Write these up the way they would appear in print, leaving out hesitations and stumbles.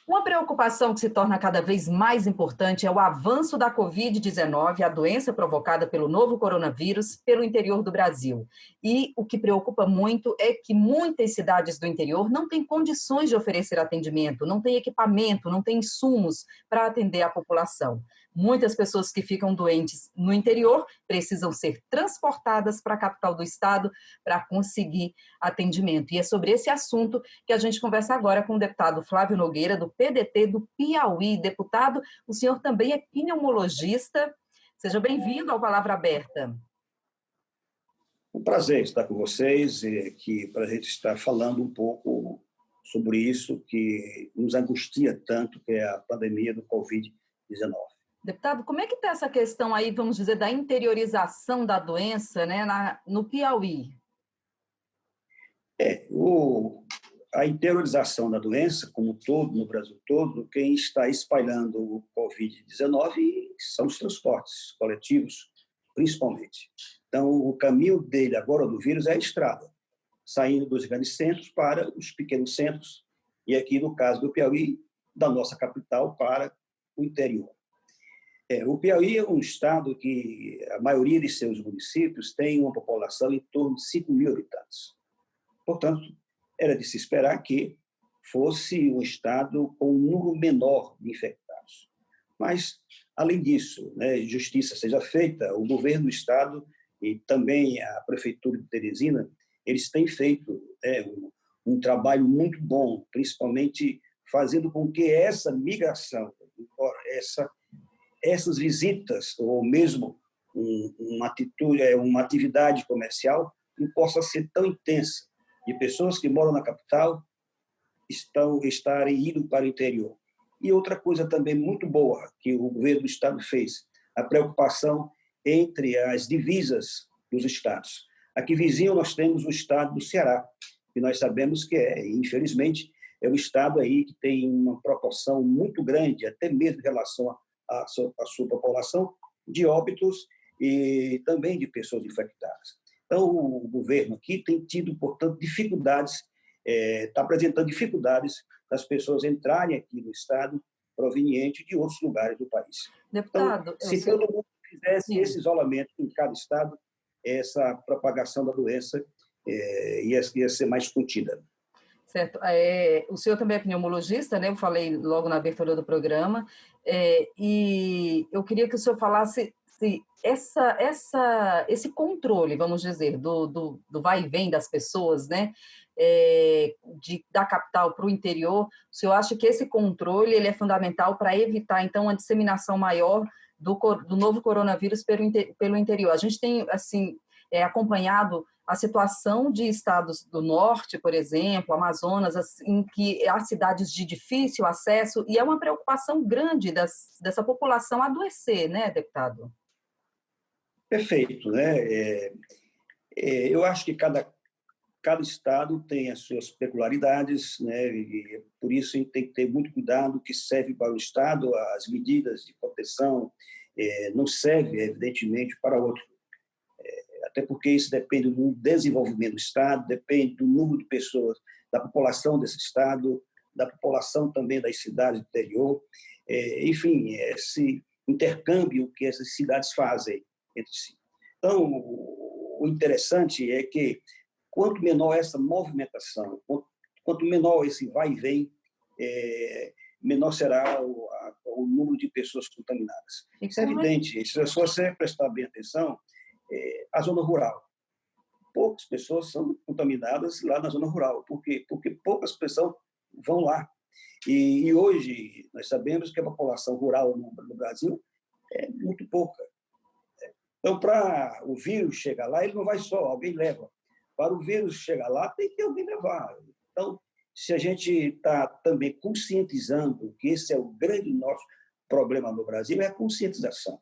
Uma preocupação que se torna cada vez mais importante é o avanço da Covid-19, a doença provocada pelo novo coronavírus, pelo interior do Brasil. E o que preocupa muito é que muitas cidades do interior não têm condições de oferecer atendimento, não têm equipamento, não têm insumos para atender a população. Muitas pessoas que ficam doentes no interior precisam ser transportadas para a capital do estado para conseguir atendimento. E é sobre esse assunto que a gente conversa agora com o deputado Flávio Nogueira, do PDT do Piauí. Deputado, o senhor também é pneumologista. Seja bem-vindo ao Palavra Aberta. Um prazer estar com vocês e aqui para a gente estar falando um pouco sobre isso que nos angustia tanto, que é a pandemia do Covid-19. Deputado, como é que está essa questão aí, vamos dizer, da interiorização da doença, né, no Piauí? A interiorização da doença, como todo, no Brasil todo, quem está espalhando o Covid-19 são os transportes coletivos, principalmente. Então, o caminho dele agora, do vírus, é a estrada, saindo dos grandes centros para os pequenos centros, e aqui, no caso do Piauí, da nossa capital para o interior. O Piauí é um estado que a maioria de seus municípios tem uma população em torno de 5 mil habitantes. Portanto, era de se esperar que fosse um estado com um número menor de infectados. Mas, além disso, justiça seja feita, o governo do estado e também a prefeitura de Teresina, eles têm feito um trabalho muito bom, principalmente fazendo com que essa migração, essas visitas, ou mesmo uma atividade comercial, não possa ser tão intensa, de pessoas que moram na capital estarem indo para o interior. E outra coisa também muito boa que o governo do estado fez, a preocupação entre as divisas dos estados. Aqui vizinho nós temos o estado do Ceará, que nós sabemos que infelizmente, é um estado aí que tem uma proporção muito grande, até mesmo em relação à sua população, de óbitos e também de pessoas infectadas. Então, o governo aqui tem tido, portanto, dificuldades, está apresentando dificuldades das pessoas entrarem aqui no estado proveniente de outros lugares do país. Deputado, então, se todo mundo fizesse esse isolamento em cada estado, essa propagação da doença ia ser mais contida. Certo. O senhor também é pneumologista, né? Eu falei logo na abertura do programa, e eu queria que o senhor falasse se esse controle, vamos dizer, do vai e vem das pessoas, né? Da capital para o interior, o senhor acha que esse controle ele é fundamental para evitar, então, a disseminação maior do novo coronavírus pelo interior? A gente tem, assim, acompanhado a situação de estados do norte, por exemplo, Amazonas, em que há cidades de difícil acesso, e é uma preocupação grande dessa população adoecer, né, deputado? Perfeito, né? Eu acho que cada estado tem as suas peculiaridades, né? E por isso a gente tem que ter muito cuidado que serve para o estado, as medidas de proteção não servem, evidentemente, para outro. Até porque isso depende do desenvolvimento do estado, depende do número de pessoas, da população desse estado, da população também das cidades do interior, enfim, esse intercâmbio que essas cidades fazem entre si. Então, o interessante é que quanto menor essa movimentação, quanto menor esse vai e vem, menor será o número de pessoas contaminadas. Isso é evidente. Se você prestar bem atenção, a zona rural. Poucas pessoas são contaminadas lá na zona rural. Por quê? Porque poucas pessoas vão lá. E hoje nós sabemos que a população rural no Brasil é muito pouca. Então, para o vírus chegar lá, ele não vai só, alguém leva. Para o vírus chegar lá, tem que alguém levar. Então, se a gente está também conscientizando que esse é o grande nosso problema no Brasil, é a conscientização.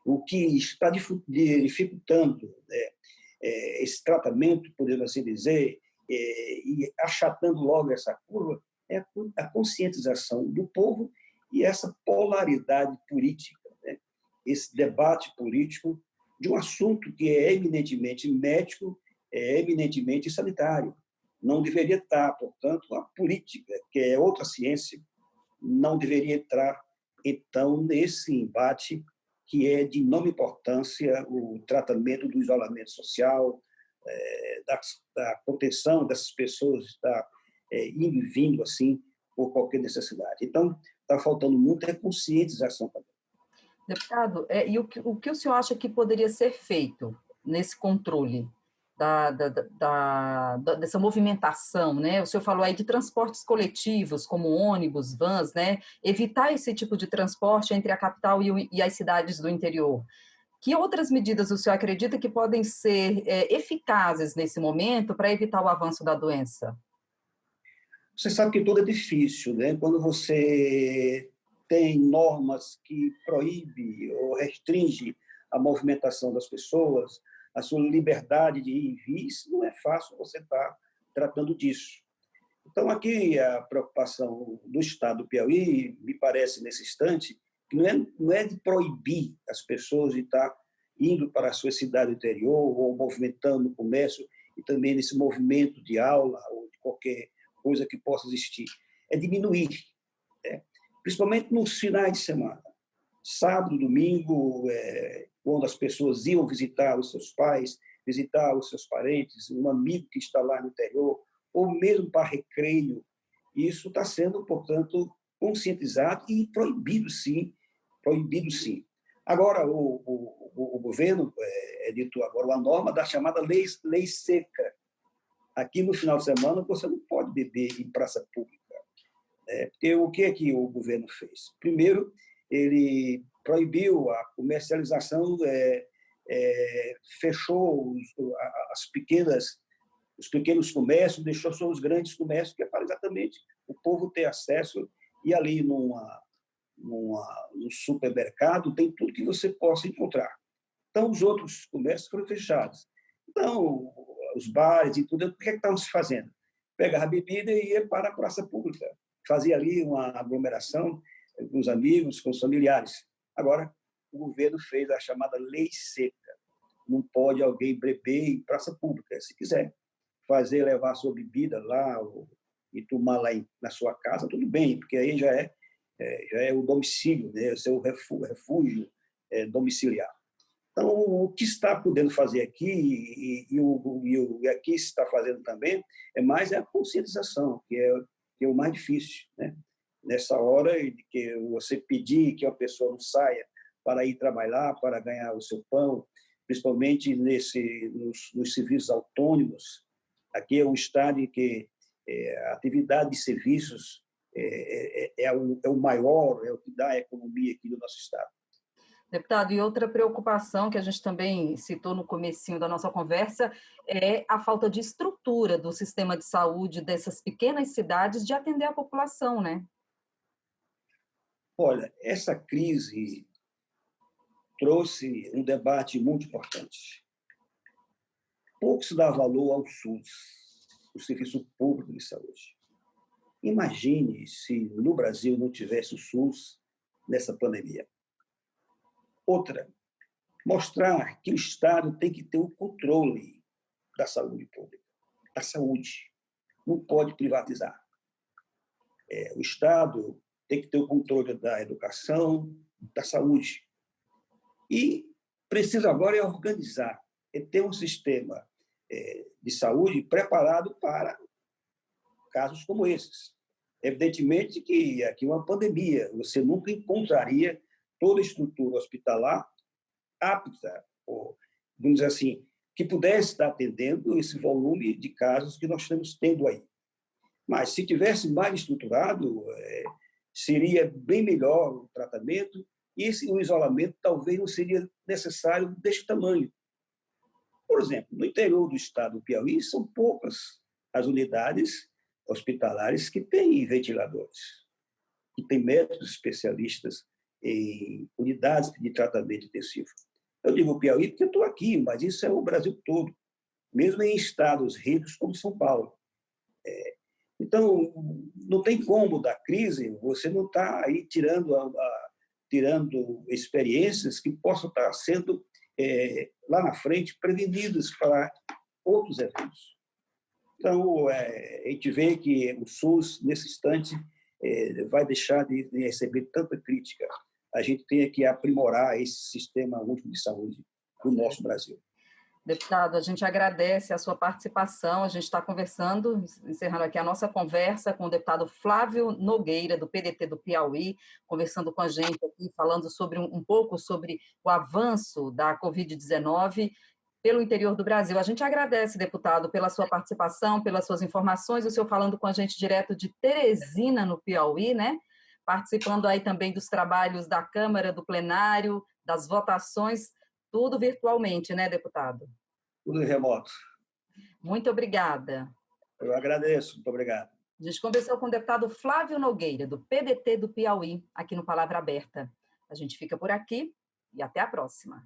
O que está dificultando esse tratamento, podemos assim dizer, e achatando logo essa curva, é a conscientização do povo e essa polaridade política, né? Esse debate político de um assunto que é eminentemente médico, é eminentemente sanitário. Não deveria estar, portanto, a política, que é outra ciência, não deveria entrar, então, nesse embate que é de enorme importância o tratamento do isolamento social, da proteção dessas pessoas, está indo e vindo assim por qualquer necessidade. Então, está faltando muita conscientização também. Deputado, e o que o senhor acha que poderia ser feito nesse controle dessa movimentação, né? O senhor falou aí de transportes coletivos, como ônibus, vans, né? Evitar esse tipo de transporte entre a capital e as cidades do interior. Que outras medidas o senhor acredita que podem ser eficazes nesse momento para evitar o avanço da doença? Você sabe que tudo é difícil, né? Quando você tem normas que proíbe ou restringe a movimentação das pessoas, a sua liberdade de ir e vir, isso não é fácil você estar tratando disso. Então, aqui, a preocupação do Estado do Piauí, me parece, nesse instante, que não é de proibir as pessoas de estar indo para a sua cidade interior ou movimentando o comércio e também nesse movimento de aula ou de qualquer coisa que possa existir. É diminuir, né? Principalmente nos finais de semana. Sábado, domingo, quando as pessoas iam visitar os seus pais, visitar os seus parentes, um amigo que está lá no interior, ou mesmo para recreio. Isso está sendo, portanto, conscientizado e proibido, sim. Proibido, sim. Agora, o governo editou agora uma norma da chamada lei seca. Aqui, no final de semana, você não pode beber em praça pública. Porque o que é que o governo fez? Primeiro, ele proibiu a comercialização, fechou os pequenos comércios, deixou só os grandes comércios, que é para exatamente o povo ter acesso. E ali num supermercado tem tudo que você possa encontrar. Então, os outros comércios foram fechados. Então, os bares e tudo, o que estavam se fazendo? Pegava a bebida e ia para a praça pública. Fazia ali uma aglomeração com os amigos, com os familiares. Agora, o governo fez a chamada lei seca. Não pode alguém beber em praça pública. Se quiser levar a sua bebida lá e tomar lá na sua casa, tudo bem, porque aí já é o domicílio, né? O seu refúgio domiciliar. Então, o que está podendo fazer aqui, e aqui se está fazendo também, é mais a conscientização, que é o mais difícil, né? Nessa hora de que você pedir que a pessoa não saia para ir trabalhar, para ganhar o seu pão, principalmente nos serviços autônomos. Aqui é um estado em que a atividade de serviços é o maior, é o que dá a economia aqui do nosso estado. Deputado, e outra preocupação que a gente também citou no comecinho da nossa conversa é a falta de estrutura do sistema de saúde dessas pequenas cidades de atender a população, né? Olha, essa crise trouxe um debate muito importante. Pouco se dá valor ao SUS, o Serviço Público de Saúde. Imagine se no Brasil não tivesse o SUS nessa pandemia. Outra, mostrar que o Estado tem que ter o controle da saúde pública, da saúde. Não pode privatizar. O Estado tem que ter o controle da educação, da saúde. E precisa agora organizar, ter um sistema de saúde preparado para casos como esses. Evidentemente que aqui é uma pandemia, você nunca encontraria toda a estrutura hospitalar apta, ou, vamos dizer assim, que pudesse estar atendendo esse volume de casos que nós estamos tendo aí. Mas, se tivesse mais estruturado, seria bem melhor o tratamento e o isolamento talvez não seria necessário deste tamanho. Por exemplo, no interior do estado do Piauí, são poucas as unidades hospitalares que têm ventiladores, que têm médicos especialistas em unidades de tratamento intensivo. Eu digo Piauí porque eu estou aqui, mas isso é o Brasil todo, mesmo em estados ricos como São Paulo. Então, não tem como da crise você não estar aí tirando experiências que possam estar sendo, lá na frente, prevenidas para outros eventos. Então, a gente vê que o SUS, nesse instante, vai deixar de receber tanta crítica. A gente tem que aprimorar esse sistema único de saúde do nosso Brasil. Deputado, a gente agradece a sua participação. A gente está conversando, encerrando aqui a nossa conversa com o deputado Flávio Nogueira, do PDT do Piauí, conversando com a gente aqui, falando sobre um pouco sobre o avanço da Covid-19 pelo interior do Brasil. A gente agradece, deputado, pela sua participação, pelas suas informações, o senhor falando com a gente direto de Teresina, no Piauí, né? Participando aí também dos trabalhos da Câmara, do plenário, das votações, tudo virtualmente, né, deputado? Tudo remoto. Muito obrigada. Eu agradeço, muito obrigado. A gente conversou com o deputado Flávio Nogueira, do PDT do Piauí, aqui no Palavra Aberta. A gente fica por aqui e até a próxima.